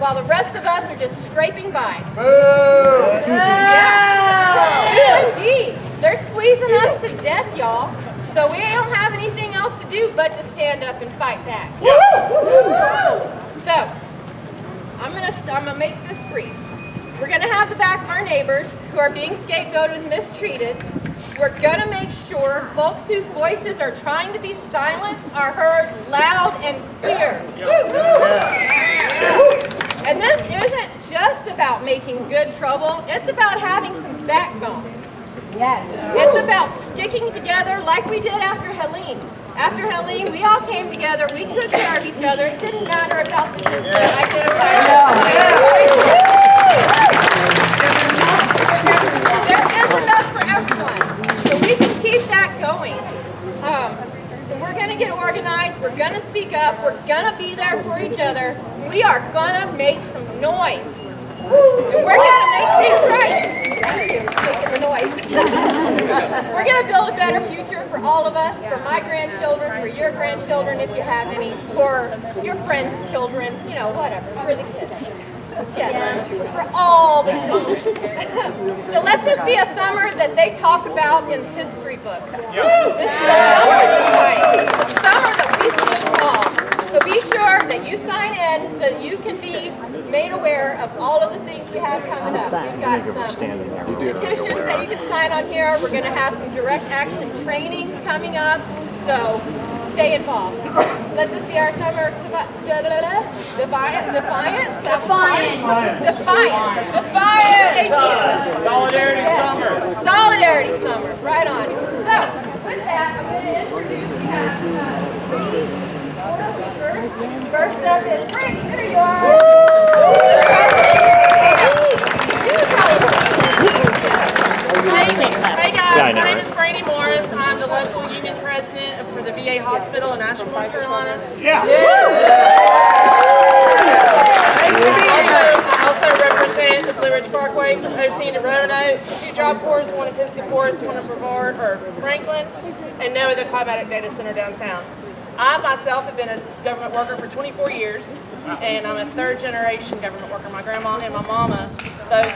while the rest of us are just scraping by. Yeah. Indeed. They're squeezing us to death, y'all. So we don't have anything else to do but to stand up and fight back. So, I'm gonna make this brief. We're gonna have the back of our neighbors who are being scapegoated and mistreated. We're gonna make sure folks whose voices are trying to be silenced are heard loud and clear. And this isn't just about making good trouble, it's about having some backbone. Yes. It's about sticking together like we did after Helene. After Helene, we all came together, we took care of each other. It didn't matter about the identified. There is enough for everyone. So we can keep that going. We're going to get organized, we're going to speak up, we're going to be there for each other. We are going to make some noise. And we're going to make things right. Making the noise. We're going to build a better future for all of us, for my grandchildren, for your grandchildren if you have any, for your friends' children, you know, whatever, for the kids. Yes, for all the children. So let this be a summer that they talk about in history books. This is the summer that we still call. So be sure that you sign in so that you can be made aware of all of the things we have coming up. We've got some petitions that you can sign on here. We're going to have some direct action trainings coming up. So stay involved. Let this be our summer of defiance. Solidarity summer. Solidarity summer. Right on. So with that, I'm going to introduce three speakers. First up is Brandy. There you are. Hey guys, my name is Brandy Morris. I'm the local union president for the VA hospital in Asheville, North Carolina. I also represent the Blue Ridge Park Parkway from OT to Roanoke, 2 Job Corps, 1 in Pisgah Forest, 1 in Brevard or Franklin, and no other climatic data center downtown. I myself have been a government worker for 24 years, and I'm a 3rd generation government worker. My grandma and my mama both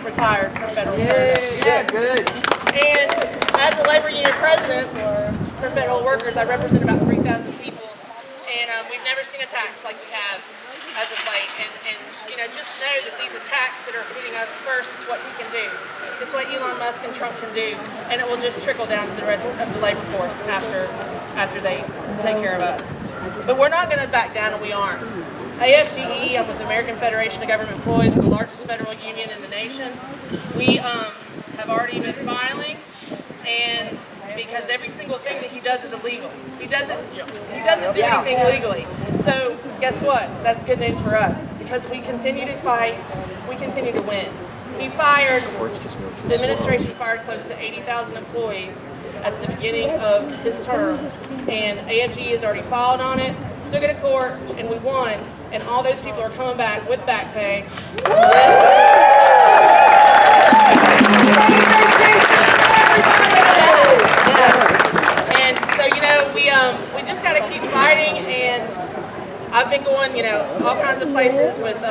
retired from federal service. Yeah, good. And as a labor union president for federal workers, I represent about 3,000 people, and we've never seen attacks like we have as of late. And you know, just know that these attacks that are hitting us first is what he can do. It's what Elon Musk and Trump can do, and it will just trickle down to the rest of the labor force after they take care of us. But we're not going to back down, and we aren't. AFGE, I'm with the American Federation of Government Employees, we're the largest federal union in the nation. We have already been filing, and because every single thing that he does is illegal. He doesn't do anything legally. So guess what? That's good news for us, because we continue to fight, we continue to win. The administration fired close to 80,000 employees at the beginning of his term, and AFG has already filed on it, took it to court, and we won, and all those people are coming back with back pay. And so, you know, we just got to keep fighting, and I've been going, you know, all kinds of places with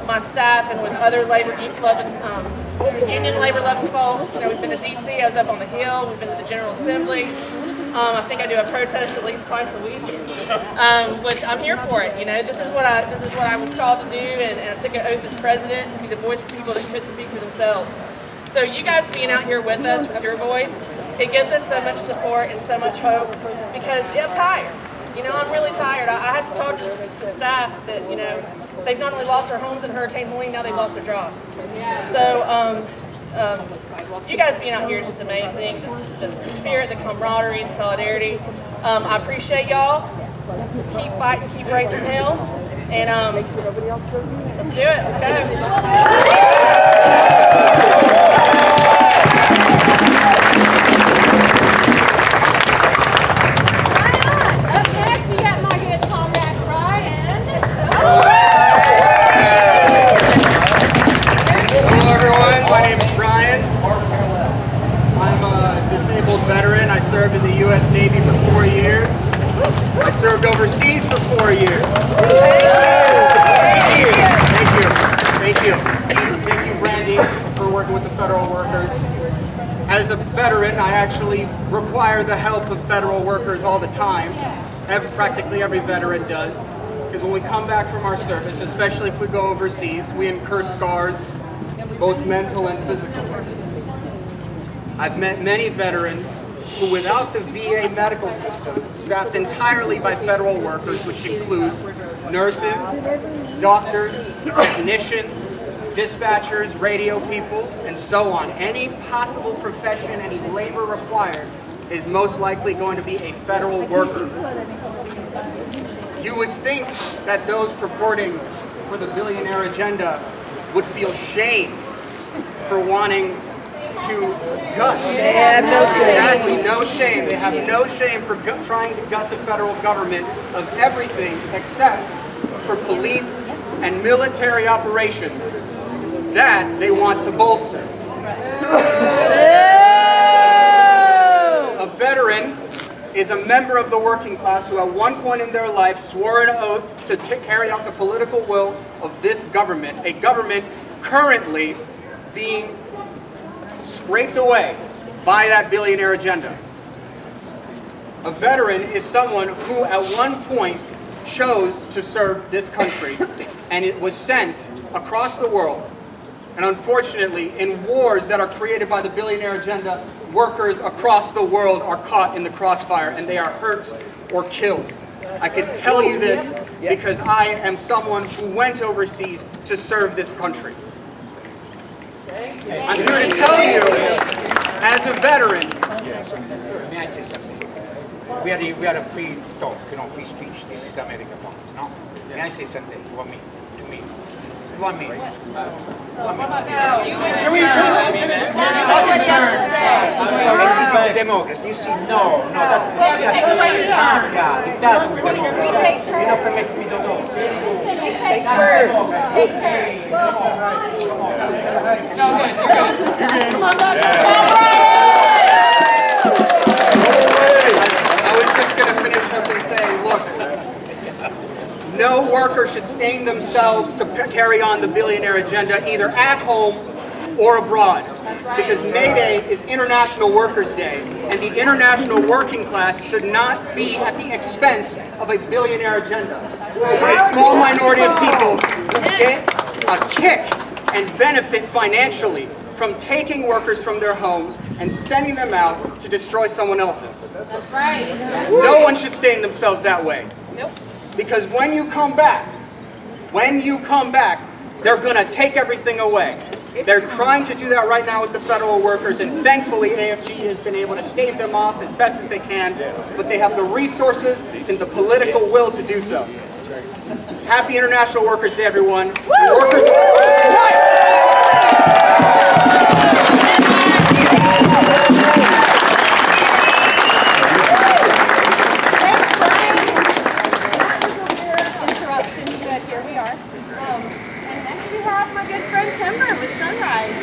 my staff and with other union labor-loving folks. You know, we've been to DC. I was up on the Hill. We've been to the General Assembly. I think I do a protest at least twice a week, which I'm here for it. You know, this is what I was called to do, and I took an oath as president to be the voice for people that couldn't speak for themselves. So you guys being out here with us with your voice, it gives us so much support and so much hope, because I'm tired. You know, I'm really tired. I have to talk to staff that, you know, they've not only lost their homes in Hurricane Helene, now they've lost their jobs. So you guys being out here is just amazing. The spirit, the camaraderie, the solidarity. I appreciate y'all. Keep fighting, keep raising hell, and let's do it. Let's go. Veteran. I served in the U.S. Navy for 4 years. I served overseas for 4 years. Thank you. Thank you, Brandy, for working with the federal workers. As a veteran, I actually require the help of federal workers all the time. Practically every veteran does. Because when we come back from our service, especially if we go overseas, we incur scars, both mental and physical. I've met many veterans who, without the VA medical system, staffed entirely by federal workers, which includes nurses, doctors, technicians, dispatchers, radio people, and so on. Any possible profession, any labor required, is most likely going to be a federal worker. You would think that those purporting for the billionaire agenda would feel shame for wanting to gut. They have no shame. Exactly, no shame. They have no shame for trying to gut the federal government of everything except for police and military operations that they want to bolster. A veteran is a member of the working class who at one point in their life swore an oath to carry out the political will of this government, a government currently being scraped away by that billionaire agenda. A veteran is someone who at one point chose to serve this country, and it was sent across the world. And unfortunately, in wars that are created by the billionaire agenda, workers across the world are caught in the crossfire and they are hurt or killed. I can tell you this because I am someone who went overseas to serve this country. I'm here to tell you, as a veteran. May I say something? We are a free talk, you know, free speech. This is America, no? May I say something? You want me to me? 1 minute. 1 minute. And this is a democracy. You see, no, that's half God. It doesn't democracy. You know, permit me to go. Take care. Take care. I was just going to finish up and say, look, no worker should stain themselves to carry on the billionaire agenda either at home or abroad. Because Mayday is International Workers' Day, and the international working class should not be at the expense of a billionaire agenda. A small minority of people get a kick and benefit financially from taking workers from their homes and sending them out to destroy someone else's. That's right. No one should stain themselves that way. Nope. Because when you come back, they're gonna take everything away. They're trying to do that right now with the federal workers, and thankfully AFG has been able to stave them off as best as they can, but they have the resources and the political will to do so. Happy International Workers Day, everyone. Workers Interruptions, but here we are. And next we have my good friend Timber with Sunrise.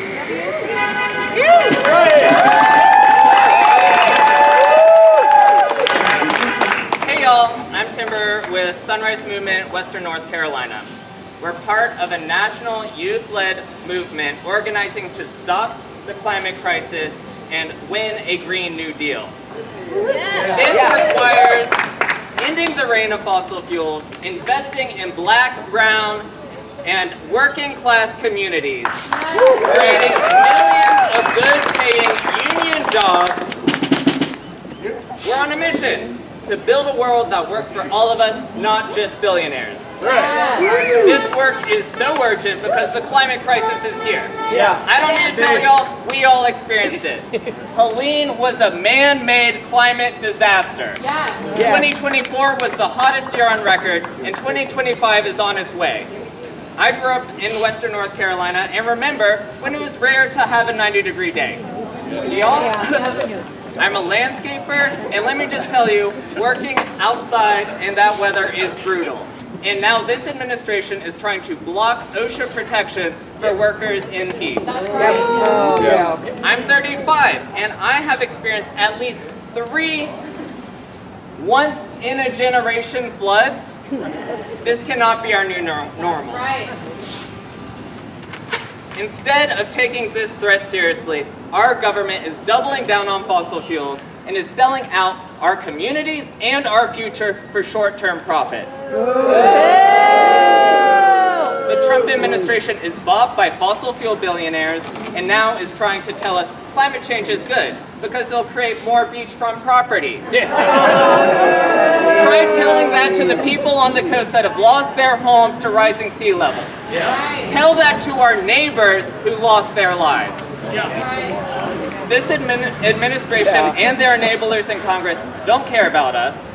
Hey y'all, I'm Timber with Sunrise Movement, Western North Carolina. We're part of a national youth-led movement organizing to stop the climate crisis and win a Green New Deal. This requires ending the reign of fossil fuels, investing in black, brown, and working class communities, creating millions of good-paying union jobs. We're on a mission to build a world that works for all of us, not just billionaires. This work is so urgent because the climate crisis is here. I don't need to tell y'all, we all experienced it. Helene was a man-made climate disaster. 2024 was the hottest year on record, and 2025 is on its way. I grew up in Western North Carolina and remember when it was rare to have a 90-degree day. Y'all? I'm a landscaper, and let me just tell you, working outside in that weather is brutal. And now this administration is trying to block OSHA protections for workers in heat. I'm 35, and I have experienced at least 3 once-in-a-generation floods. This cannot be our new normal. Instead of taking this threat seriously, our government is doubling down on fossil fuels and is selling out our communities and our future for short-term profit. The Trump administration is bought by fossil fuel billionaires and now is trying to tell us climate change is good because it'll create more beachfront property. Try telling that to the people on the coast that have lost their homes to rising sea levels. Tell that to our neighbors who lost their lives. This administration and their enablers in Congress don't care about us.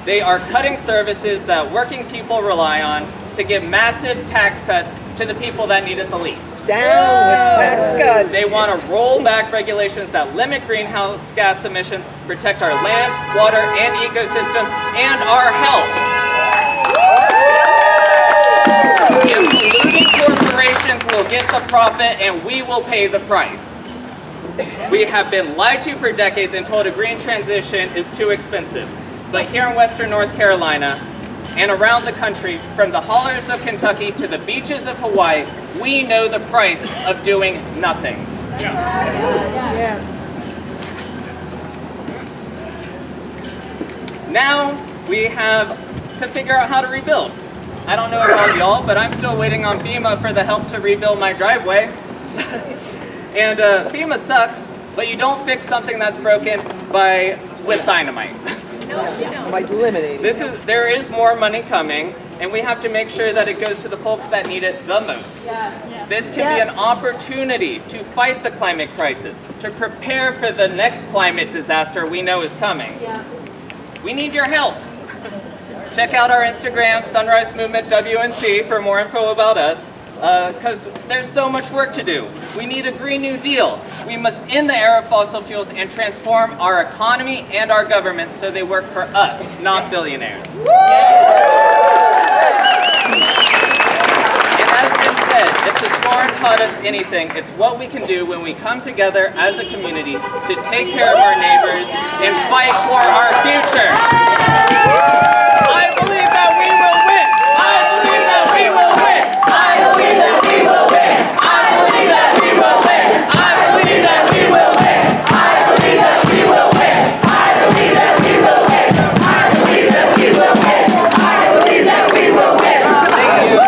They are cutting services that working people rely on to give massive tax cuts to the people that need it the least. They want to roll back regulations that limit greenhouse gas emissions, protect our land, water, and ecosystems, and our health. And polluting corporations will get the profit and we will pay the price. We have been lied to for decades and told a green transition is too expensive. But here in Western North Carolina and around the country, from the hollers of Kentucky to the beaches of Hawaii, we know the price of doing nothing. Now we have to figure out how to rebuild. I don't know about y'all, but I'm still waiting on FEMA for the help to rebuild my driveway. And FEMA sucks, but you don't fix something that's broken with dynamite. By eliminating. There is more money coming, and we have to make sure that it goes to the folks that need it the most. This can be an opportunity to fight the climate crisis, to prepare for the next climate disaster we know is coming. We need your help. Check out our Instagram, Sunrise Movement WNC, for more info about us. Because there's so much work to do. We need a Green New Deal. We must end the era of fossil fuels and transform our economy and our government so they work for us, not billionaires. If the storm taught us anything, it's what we can do when we come together as a community to take care of our neighbors and fight for our future. I believe that we will win. I believe that we will win. I believe that we will win. I believe that we will win. I believe that we will win. I believe that we will win. I believe that we will win. I believe that we will win. I believe that we will win. Thank you.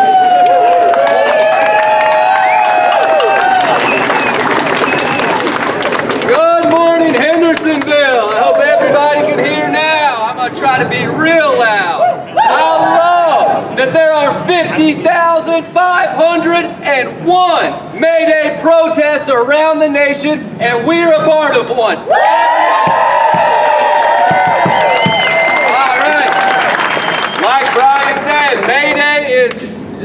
Good morning, Hendersonville. I hope everybody can hear now. I'm gonna try to be real loud. I love that there are 50,501 Mayday protests around the nation, and we're a part of one. All right. Like Brian said, Mayday is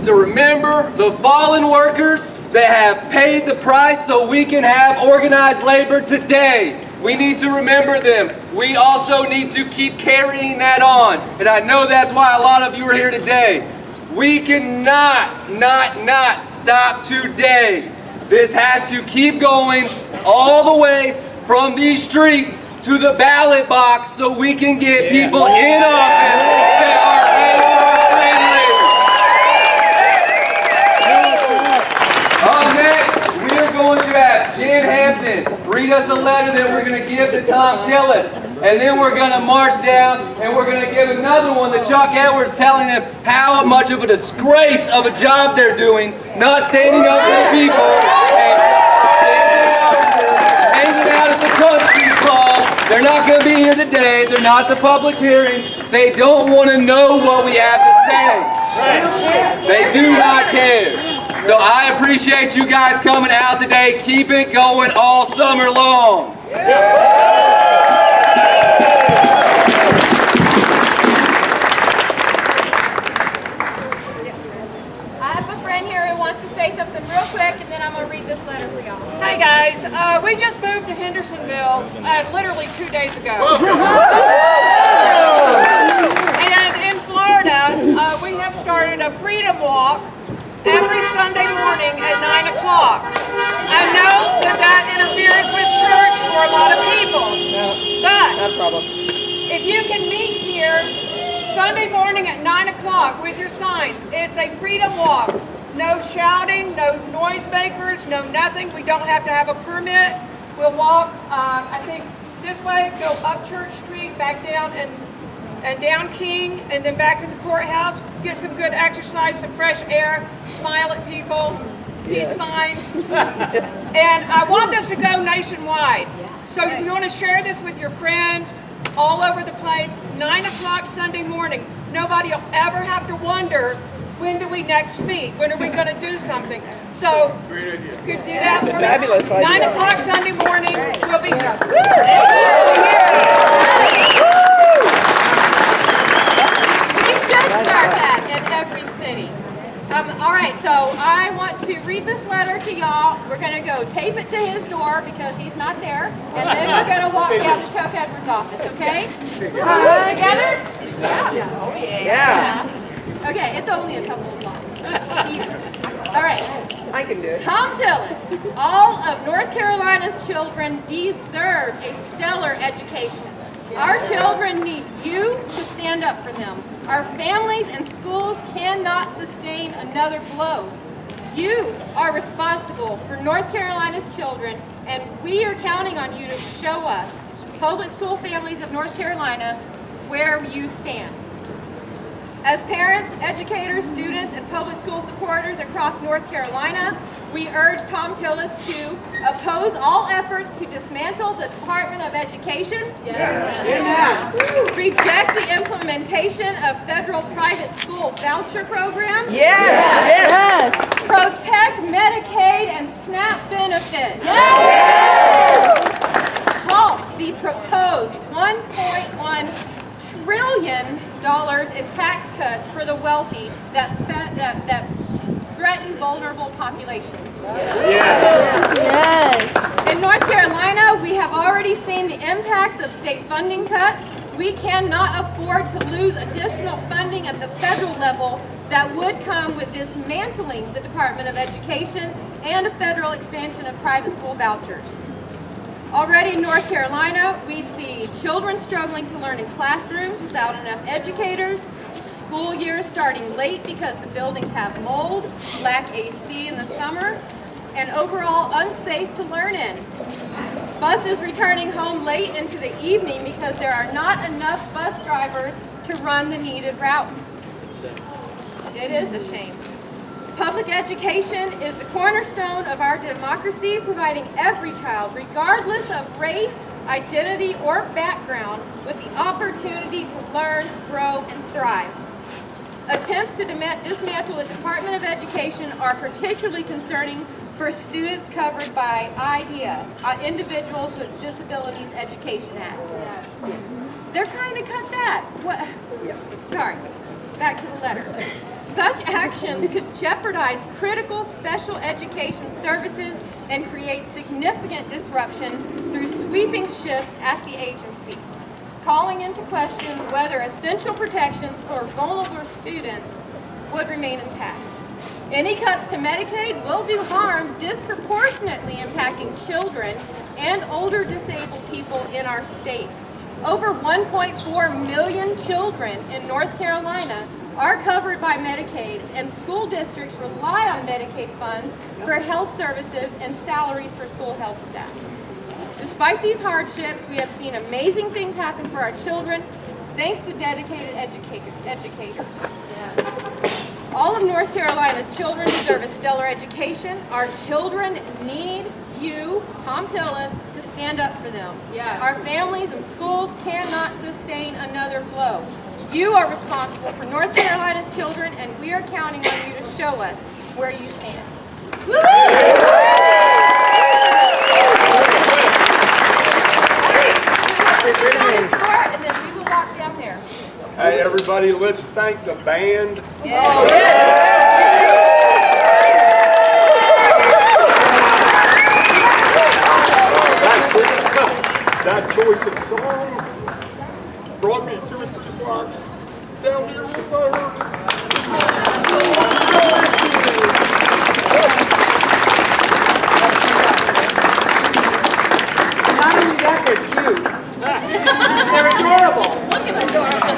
to remember the fallen workers that have paid the price so we can have organized labor today. We need to remember them. We also need to keep carrying that on. And I know that's why a lot of you are here today. We cannot not stop today. This has to keep going all the way from these streets to the ballot box so we can get people in office that are going to have Jen Hampton read us a letter that we're going to give to Tom Tillis. And then we're going to march down and we're going to give another one to Chuck Edwards telling them how much of a disgrace of a job they're doing, not standing up for the people and hanging out at the country club. They're not going to be here today. They're not at the public hearings. They don't want to know what we have to say. They do not care. So I appreciate you guys coming out today. Keep it going all summer long. I have a friend here who wants to say something real quick, and then I'm going to read this letter for y'all. Hey guys, we just moved to Hendersonville literally 2 days ago. And in Florida, we have started a freedom walk every Sunday morning at 9 o'clock. I know that interferes with church for a lot of people, but if you can meet here Sunday morning at 9 o'clock with your signs, it's a freedom walk. No shouting, no noisemakers, no nothing. We don't have to have a permit. We'll walk, I think, this way, go up Church Street, back down and down King, and then back to the courthouse, get some good exercise, some fresh air, smile at people, peace sign. And I want this to go nationwide. So if you want to share this with your friends all over the place, 9 o'clock Sunday morning, nobody will ever have to wonder, when do we next meet? When are we going to do something? So you could do that for me. 9 o'clock Sunday morning, we'll be here. Start that in every city. All right, so I want to read this letter to y'all. We're going to go tape it to his door because he's not there, and then we're going to walk down to Chuck Edwards' office, okay? Together? Yeah. Okay, it's only a couple of blocks. All right. I can do it. Tom Tillis, all of North Carolina's children deserve a stellar education. Our children need you to stand up for them. Our families and schools cannot sustain another blow. You are responsible for North Carolina's children, and we are counting on you to show us, public school families of North Carolina, where you stand. As parents, educators, students, and public school supporters across North Carolina, we urge Tom Tillis to oppose all efforts to dismantle the Department of Education. Yes. Reject the implementation of federal private school voucher programs. Yes. Protect Medicaid and SNAP benefits. Yes. Halt the proposed $1.1 trillion in tax cuts for the wealthy that threaten vulnerable populations. Yes. In North Carolina, we have already seen the impacts of state funding cuts. We cannot afford to lose additional funding at the federal level that would come with dismantling the Department of Education and a federal expansion of private school vouchers. Already in North Carolina, we see children struggling to learn in classrooms without enough educators, school years starting late because the buildings have mold, lack AC in the summer, and overall unsafe to learn in. Buses returning home late into the evening because there are not enough bus drivers to run the needed routes. It is a shame. Public education is the cornerstone of our democracy, providing every child, regardless of race, identity, or background, with the opportunity to learn, grow, and thrive. Attempts to dismantle the Department of Education are particularly concerning for students covered by IDEA, Individuals with Disabilities Education Act. They're trying to cut that. What? Sorry. Back to the letter. Such actions could jeopardize critical special education services and create significant disruption through sweeping shifts at the agency, calling into question whether essential protections for vulnerable students would remain intact. Any cuts to Medicaid will do harm, disproportionately impacting children and older disabled people in our state. Over 1.4 million children in North Carolina are covered by Medicaid, and school districts rely on Medicaid funds for health services and salaries for school health staff. Despite these hardships, we have seen amazing things happen for our children thanks to dedicated educators. All of North Carolina's children deserve a stellar education. Our children need you, Tom Tillis, to stand up for them. Yes. Our families and schools cannot sustain another blow. You are responsible for North Carolina's children, and we are counting on you to show us where you stand. And then we will walk down there. Hey, everybody, let's thank the band. That choice of song brought me 2 or 3 blocks down here with my heart. Not only that, they're cute. They're adorable. Look at adorable.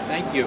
Thank you.